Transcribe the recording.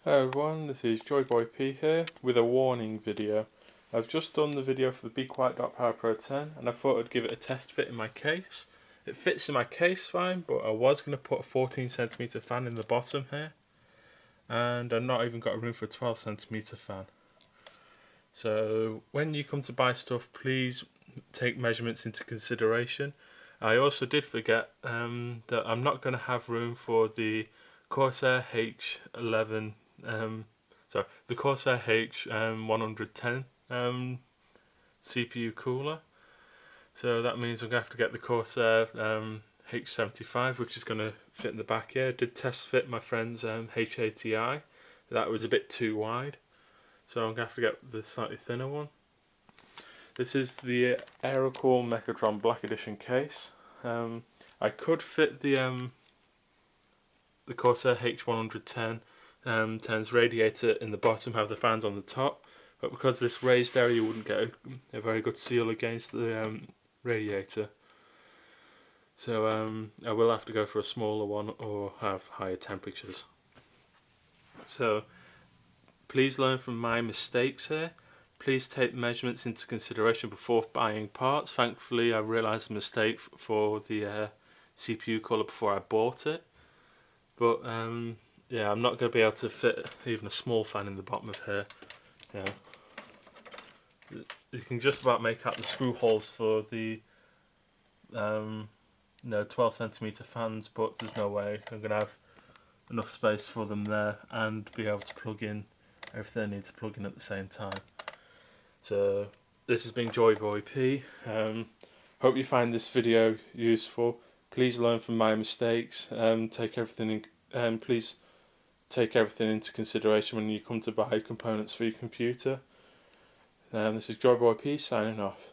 Hello everyone, this is JoyboyP here with a warning video. I've just done the video for the Be Quiet Power Pro 10 and I thought I'd give it a test fit in my case. It fits in my case fine, but I was going to put a 14cm fan in the bottom here, and I've not even got room for a 12cm fan. So when you come to buy stuff, please take measurements into consideration. I also did forget that I'm not going to have room for the Corsair H11, the Corsair H110 CPU cooler. So that means I'm going to have to get the Corsair H75, which is going to fit in the back here. I did test fit my friend's H80i. That was a bit too wide, so I'm going to have to get the slightly thinner one. This is the AeroCool Mechatron Black Edition case. I could fit the Corsair H110 10's radiator in the bottom, have the fans on the top, but because this raised area you wouldn't get a very good seal against the radiator, so I will have to go for a smaller one or have higher temperatures. So please learn from my mistakes here. Please take measurements into consideration before buying parts. Thankfully I realised the mistake for the CPU cooler before I bought it, but yeah, I'm not going to be able to fit even a small fan in the bottom of here. Yeah. You can just about make out the screw holes for the 12cm fans, but there's no way I'm going to have enough space for them there and be able to plug in everything I need to plug in at the same time. So this has been JoyboyP. Hope you find this video useful. Please learn from my mistakes. Please take everything into consideration when you come to buy components for your computer. This is JoyboyP signing off.